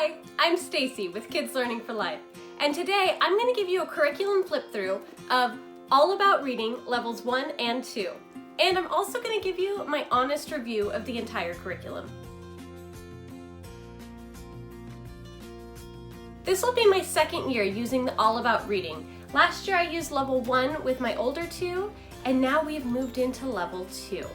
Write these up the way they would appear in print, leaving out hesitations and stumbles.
Hi, I'm Stacey with Kids Learning for Life, and today I'm going to give you a curriculum flip through of All About Reading Levels 1 and 2. And I'm also going to give you my honest review of the entire curriculum. This will be my second year using the All About Reading. Last year I used level 1 with my older two, and now we've moved into level 2.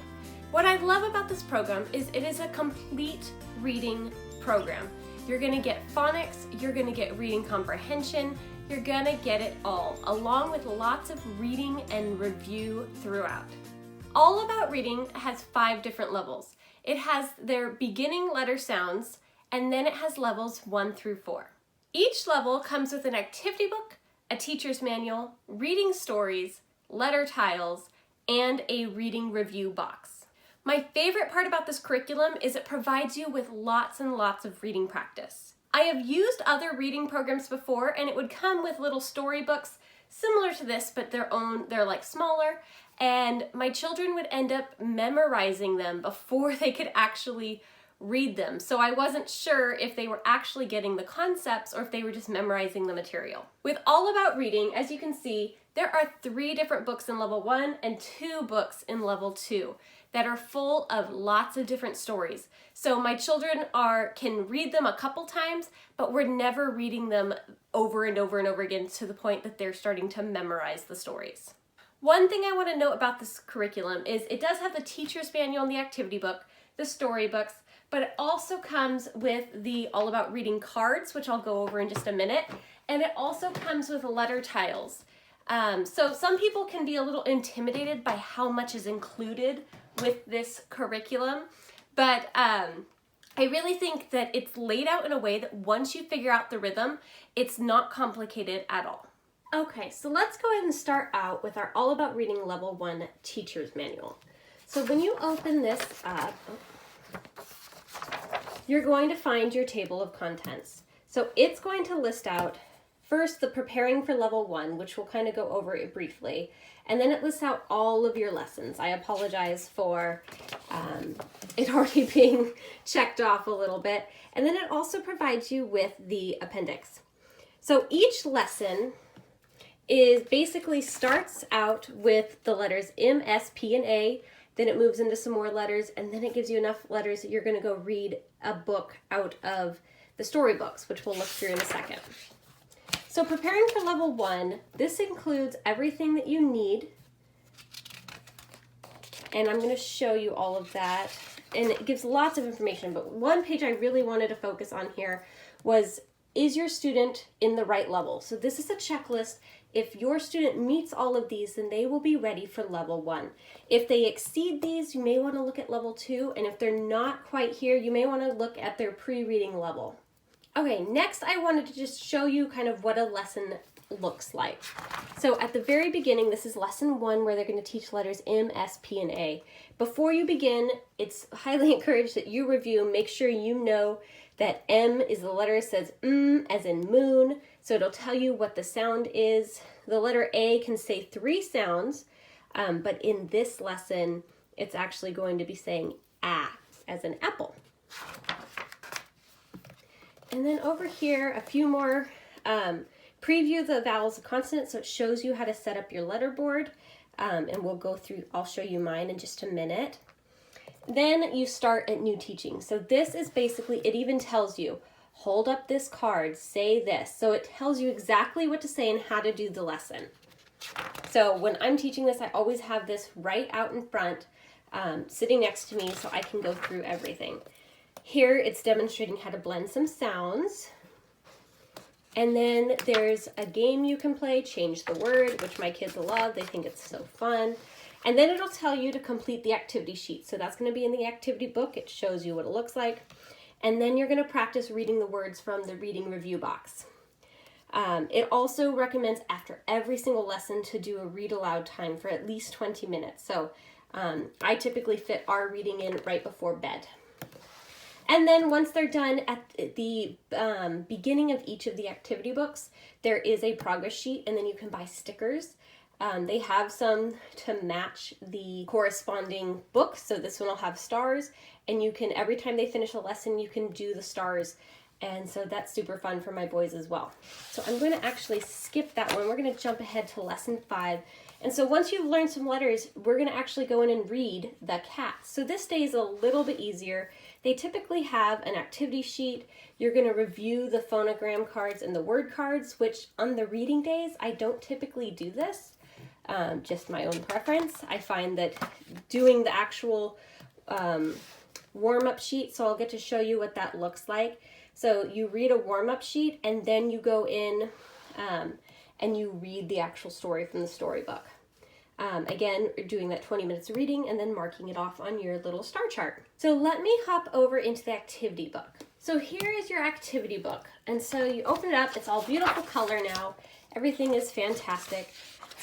What I love about this program is it is a complete reading program. You're going to get phonics, you're going to get reading comprehension, you're going to get it all, along with lots of reading and review throughout. All About Reading has 5 different levels. It has their beginning letter sounds, and then it has levels 1 through 4. Each level comes with an activity book, a teacher's manual, reading stories, letter tiles, and a reading review box. My favorite part about this curriculum is it provides you with lots and lots of reading practice. I have used other reading programs before, and it would come with little storybooks similar to this, but they're like smaller, and my children would end up memorizing them before they could actually read them. So I wasn't sure if they were actually getting the concepts or if they were just memorizing the material. With All About Reading, as you can see, there are 3 different books in level 1 and 2 books in level 2 that are full of lots of different stories. So my children can read them a couple times, but we're never reading them over and over and over again to the point that they're starting to memorize the stories. One thing I want to note about this curriculum is it does have the teacher's manual and the activity book, the storybooks, but it also comes with the All About Reading cards, which I'll go over in just a minute, and it also comes with letter tiles. So some people can be a little intimidated by how much is included with this curriculum, but I really think that it's laid out in a way that once you figure out the rhythm, it's not complicated at all. Okay, so let's go ahead and start out with our All About Reading Level 1 Teacher's Manual. So when you open this up, you're going to find your table of contents. So it's going to list out first the preparing for level 1, which we'll kind of go over it briefly, and then it lists out all of your lessons. I apologize for it already being checked off a little bit. And then it also provides you with the appendix. So each lesson basically starts out with the letters M, S, P, and A, then it moves into some more letters, and then it gives you enough letters that you're going to go read a book out of the storybooks, which we'll look through in a second. So preparing for level 1, this includes everything that you need, and I'm going to show you all of that, and it gives lots of information, but one page I really wanted to focus on here was, is your student in the right level? So this is a checklist. If your student meets all of these, then they will be ready for level 1. If they exceed these, you may want to look at level 2, and if they're not quite here, you may want to look at their pre-reading level. Okay, next I wanted to just show you kind of what a lesson looks like. So at the very beginning, this is lesson 1 where they're going to teach letters M, S, P, and A. Before you begin, it's highly encouraged that you review, make sure you know that M is the letter that says as in moon, so it'll tell you what the sound is. The letter A can say 3 sounds, but in this lesson, it's actually going to be saying as in apple. And then over here, a few more preview the vowels and consonants, so it shows you how to set up your letter board, and we'll go through, I'll show you mine in just a minute. Then you start at new teaching. So this is basically, it even tells you, hold up this card, say this. So it tells you exactly what to say and how to do the lesson. So when I'm teaching this, I always have this right out in front, sitting next to me so I can go through everything. Here it's demonstrating how to blend some sounds. And then there's a game you can play, change the word, which my kids love. They think it's so fun. And then it'll tell you to complete the activity sheet. So that's going to be in the activity book. It shows you what it looks like. And then you're going to practice reading the words from the reading review box. It also recommends after every single lesson to do a read aloud time for at least 20 minutes. So I typically fit our reading in right before bed. And then once they're done, at the beginning of each of the activity books, there is a progress sheet, and then you can buy stickers. They have some to match the corresponding book, so this one will have stars, and you can, every time they finish a lesson, you can do the stars And so that's super fun for my boys as well. So I'm going to actually skip that one. We're going to jump ahead to lesson 5. And so once you've learned some letters, we're going to actually go in and read the cat. So this day is a little bit easier. They typically have an activity sheet. You're going to review the phonogram cards and the word cards, which on the reading days, I don't typically do this. Just my own preference. I find that doing the actual warm-up sheet, so I'll get to show you what that looks like. So you read a warm-up sheet and then you go in and you read the actual story from the storybook. Again, you're doing that 20 minutes of reading and then marking it off on your little star chart. So let me hop over into the activity book. So here is your activity book. And so you open it up, it's all beautiful color now. Everything is fantastic.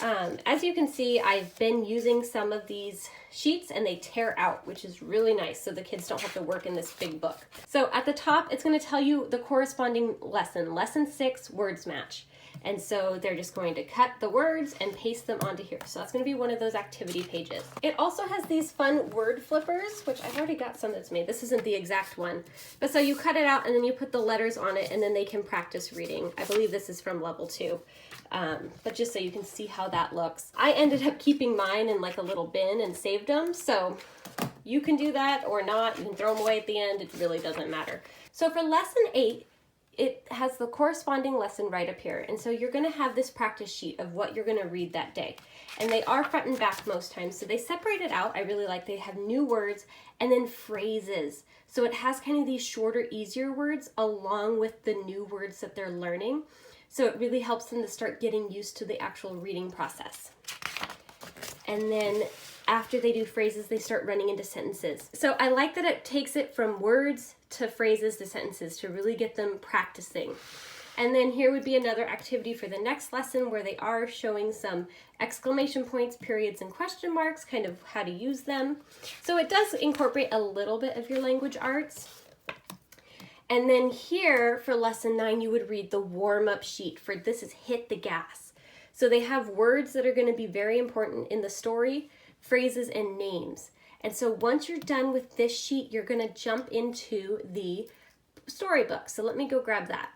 As you can see, I've been using some of these sheets and they tear out, which is really nice, so the kids don't have to work in this big book. So at the top, it's going to tell you the corresponding lesson, lesson 6, words match. And so they're just going to cut the words and paste them onto here. So that's going to be one of those activity pages. It also has these fun word flippers, which I've already got some that's made. This isn't the exact one. But so you cut it out and then you put the letters on it and then they can practice reading. I believe this is from level 2. But just so you can see how that looks. I ended up keeping mine in like a little bin and saved them. So you can do that or not. You can throw them away at the end. It really doesn't matter. So for lesson 8, it has the corresponding lesson right up here. And so you're going to have this practice sheet of what you're going to read that day. And they are front and back most times. So they separate it out. I really like they have new words and then phrases. So it has kind of these shorter, easier words along with the new words that they're learning. So it really helps them to start getting used to the actual reading process. And then after they do phrases, they start running into sentences. So I like that it takes it from words to phrases to sentences to really get them practicing. And then here would be another activity for the next lesson where they are showing some exclamation points, periods, and question marks, kind of how to use them. So it does incorporate a little bit of your language arts. And then here for lesson 9, you would read the warm-up sheet for this is hit the gas. So they have words that are going to be very important in the story, phrases, and names. And so once you're done with this sheet, you're going to jump into the storybook. So let me go grab that.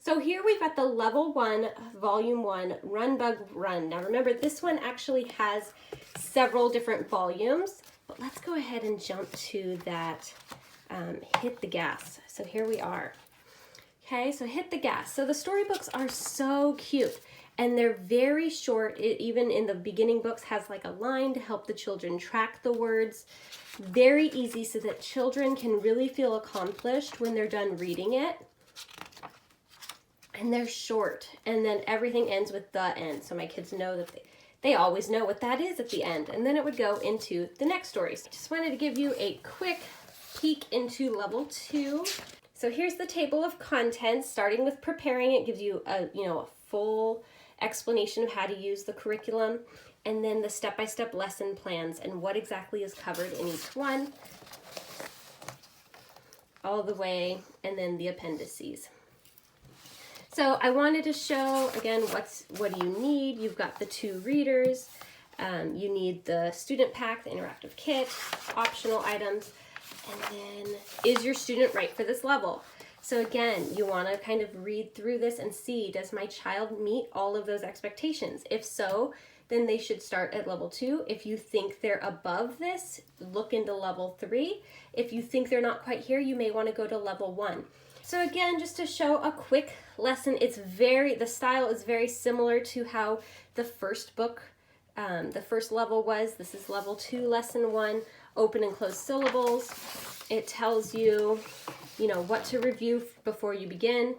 So here we've got the level 1, volume 1, Run Bug Run. Now remember, this one actually has several different volumes, but let's go ahead and jump to that hit the gas. So here we are. Okay, so hit the gas. So the storybooks are so cute and they're very short. It even in the beginning books has like a line to help the children track the words. Very easy so that children can really feel accomplished when they're done reading it. And they're short, and then everything ends with the end. So my kids know that they always know what that is at the end. And then it would go into the next story. So I just wanted to give you a quick peek into level 2. So here's the table of contents. Starting with preparing, it gives you a full explanation of how to use the curriculum, and then the step-by-step lesson plans and what exactly is covered in each one, all the way, and then the appendices. So I wanted to show, again, what do you need? You've got the 2 readers. You need the student pack, the interactive kit, optional items, and then is your student right for this level? So again, you want to kind of read through this and see, does my child meet all of those expectations? If so, then they should start at level 2. If you think they're above this, look into level 3. If you think they're not quite here, you may want to go to level 1. So again, just to show a quick lesson, the style is very similar to how the first book, the first level was. This is level 2, lesson 1, open and close syllables. It tells you, what to review before you begin.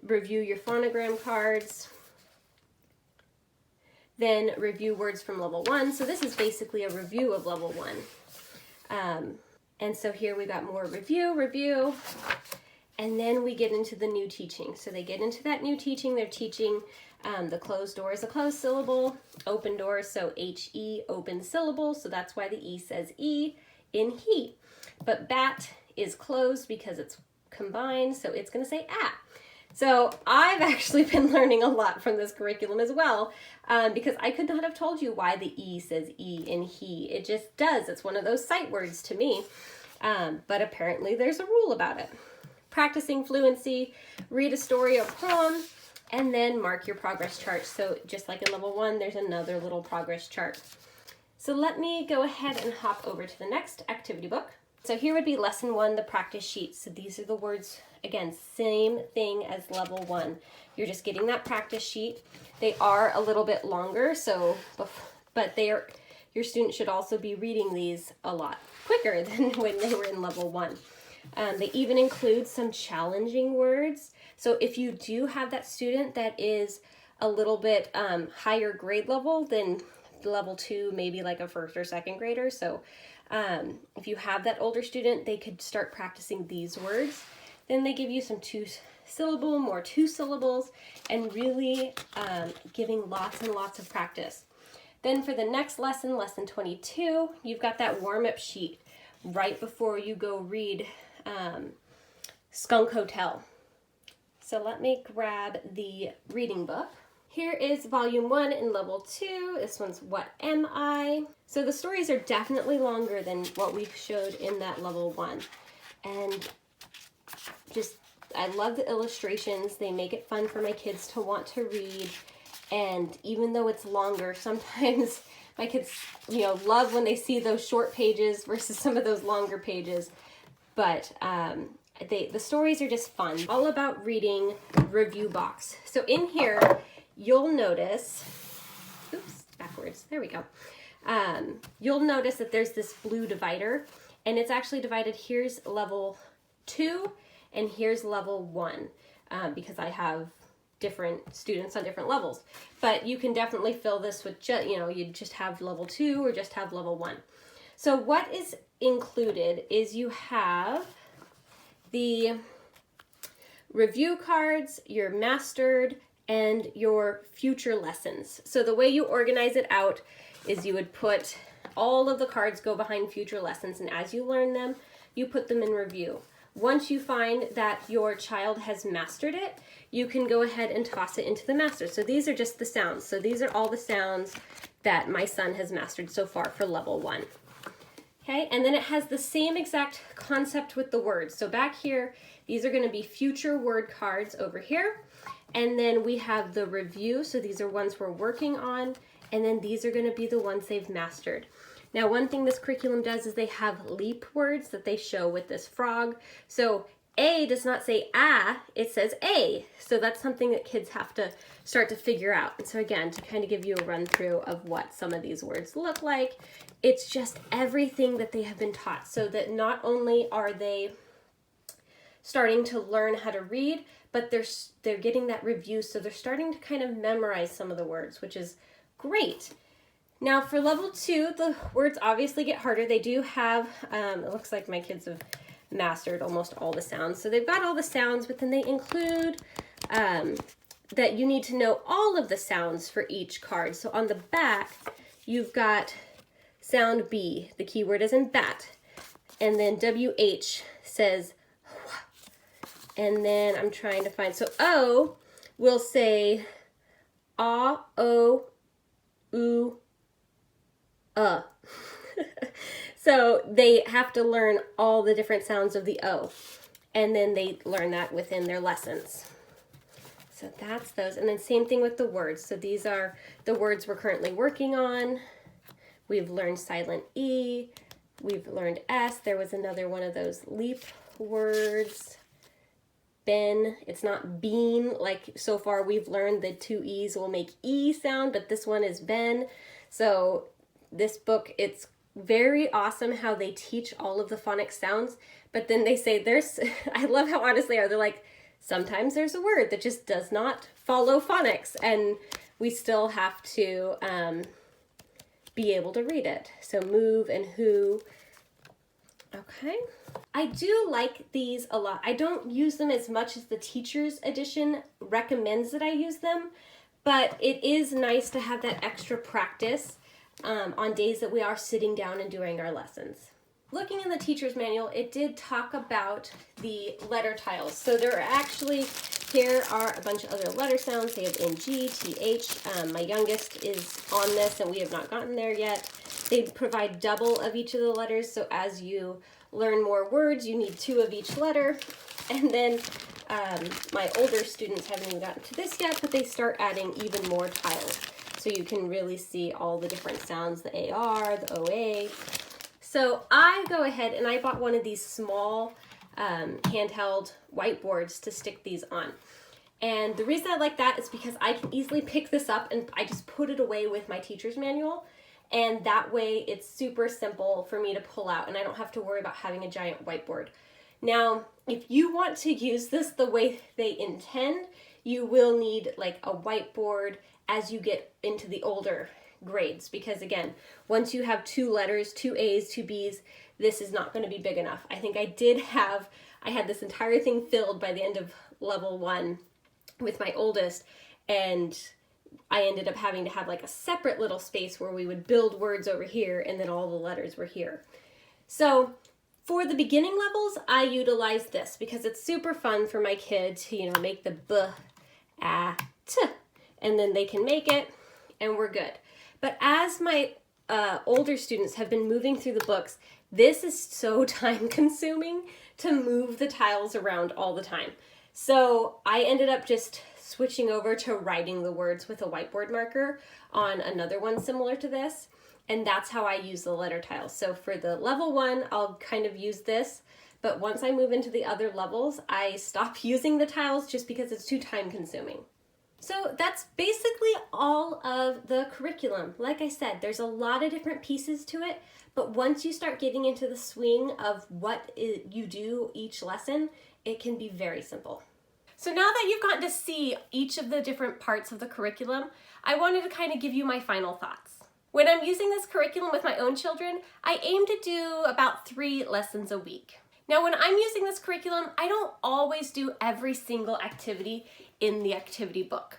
Review your phonogram cards. Then review words from level 1. So this is basically a review of level 1. And so here we got more review. And then we get into the new teaching. So they get into that new teaching. They're teaching the closed door is a closed syllable, open door, so H-E, open syllable. So that's why the E says E in he. But bat is closed because it's combined, so it's going to say at. So I've actually been learning a lot from this curriculum as well, because I could not have told you why the E says E in he. It just does. It's one of those sight words to me. But apparently there's a rule about it. practicing fluency, read a story or poem, and then mark your progress chart. So just like in level 1, there's another little progress chart. So let me go ahead and hop over to the next activity book. So here would be lesson 1, the practice sheet. So these are the words, again, same thing as level 1. You're just getting that practice sheet. They are a little bit longer, so, but your students should also be reading these a lot quicker than when they were in level 1. They even include some challenging words. So if you do have that student that is a little bit higher grade level than level 2, maybe like a 1st or 2nd grader. So if you have that older student, they could start practicing these words. Then they give you some 2-syllable, more 2 syllables, and really giving lots and lots of practice. Then for the next lesson, lesson 22, you've got that warm-up sheet right before you go read Skunk Hotel. So let me grab the reading book. Here is volume 1 in level 2. This one's What Am I? So the stories are definitely longer than what we showed in that level 1. And just, I love the illustrations. They make it fun for my kids to want to read. And even though it's longer, sometimes my kids, love when they see those short pages versus some of those longer pages. But the stories are just fun. All about reading review box. So in here, you'll notice, oops, backwards, there we go. You'll notice that there's this blue divider, and it's actually divided, here's level 2, and here's level 1, because I have different students on different levels. But you can definitely fill this with, you just have level 2 or just have level 1. So what is included is you have the review cards, your mastered, and your future lessons. So the way you organize it out is you would put all of the cards go behind future lessons, and as you learn them, you put them in review. Once you find that your child has mastered it, you can go ahead and toss it into the master. So these are just the sounds. So these are all the sounds that my son has mastered so far for level 1. Okay, and then it has the same exact concept with the words. So back here, these are going to be future word cards over here. And then we have the review, so these are ones we're working on, and then these are going to be the ones they've mastered. Now, one thing this curriculum does is they have leap words that they show with this frog. So A does not say ah, it says A. So that's something that kids have to start to figure out. And so again, to kind of give you a run through of what some of these words look like, it's just everything that they have been taught, so that not only are they starting to learn how to read, but they're getting that review, so they're starting to kind of memorize some of the words, which is great. Now for level 2, the words obviously get harder. They do have, it looks like my kids have mastered almost all the sounds. So they've got all the sounds, but then they include that you need to know all of the sounds for each card. So on the back, you've got sound B, the keyword is in bat, and then WH says, and then I'm trying to find, so O will say ah, o, oo, So they have to learn all the different sounds of the O, and then they learn that within their lessons. So that's those, and then same thing with the words. So these are the words we're currently working on. We've learned silent E, we've learned S. There was another one of those leap words. Ben, it's not bean, like so far we've learned the 2 E's will make E sound, but this one is Ben. So this book, it's very awesome how they teach all of the phonics sounds, but then they say I love how honest they are. They're like, sometimes there's a word that just does not follow phonics, and we still have to be able to read it. So move and who. Okay. I do like these a lot. I don't use them as much as the teacher's edition recommends that I use them, but it is nice to have that extra practice on days that we are sitting down and doing our lessons. Looking in the teacher's manual, it did talk about the letter tiles. So there are actually, here are a bunch of other letter sounds. They have NG, TH. My youngest is on this and we have not gotten there yet. They provide double of each of the letters. So as you learn more words, you need 2 of each letter. And then my older students haven't even gotten to this yet, but they start adding even more tiles. So you can really see all the different sounds, the AR, the OA. So I go ahead and I bought one of these small handheld whiteboards to stick these on. And the reason I like that is because I can easily pick this up and I just put it away with my teacher's manual. And that way it's super simple for me to pull out and I don't have to worry about having a giant whiteboard. Now, if you want to use this the way they intend, you will need like a whiteboard as you get into the older grades, because again, once you have 2 letters, 2 A's, 2 B's, this is not going to be big enough. I think I had this entire thing filled by the end of level 1 with my oldest, and I ended up having to have like a separate little space where we would build words over here and then all the letters were here. So for the beginning levels, I utilize this because it's super fun for my kids to, make the b, a, t, and then they can make it and we're good. But as my older students have been moving through the books, this is so time consuming to move the tiles around all the time. So I ended up just switching over to writing the words with a whiteboard marker on another one similar to this. And that's how I use the letter tiles. So for the level 1, I'll kind of use this. But once I move into the other levels, I stop using the tiles just because it's too time consuming. So that's basically all of the curriculum. Like I said, there's a lot of different pieces to it, but once you start getting into the swing of what you do each lesson, it can be very simple. So now that you've gotten to see each of the different parts of the curriculum, I wanted to kind of give you my final thoughts. When I'm using this curriculum with my own children, I aim to do about 3 lessons a week. Now, when I'm using this curriculum, I don't always do every single activity in the activity book.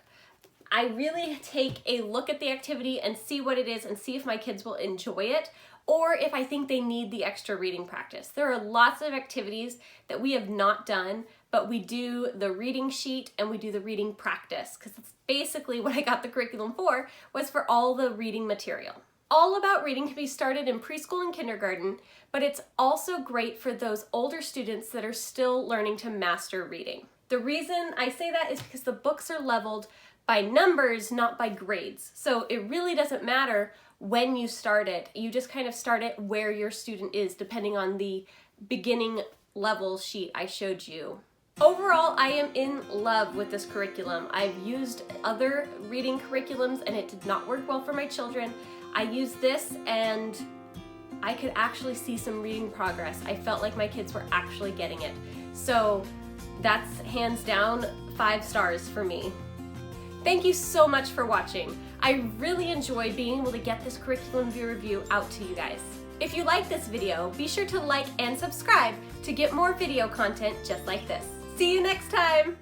I really take a look at the activity and see what it is and see if my kids will enjoy it or if I think they need the extra reading practice. There are lots of activities that we have not done, but we do the reading sheet and we do the reading practice because that's basically what I got the curriculum for, was for all the reading material. All About Reading can be started in preschool and kindergarten, but it's also great for those older students that are still learning to master reading. The reason I say that is because the books are leveled by numbers, not by grades. So it really doesn't matter when you start it. You just kind of start it where your student is, depending on the beginning level sheet I showed you. Overall, I am in love with this curriculum. I've used other reading curriculums and it did not work well for my children. I used this and I could actually see some reading progress. I felt like my kids were actually getting it. So that's hands down 5 stars for me. Thank you so much for watching. I really enjoyed being able to get this curriculum review out to you guys. If you like this video, be sure to like and subscribe to get more video content just like this. See you next time!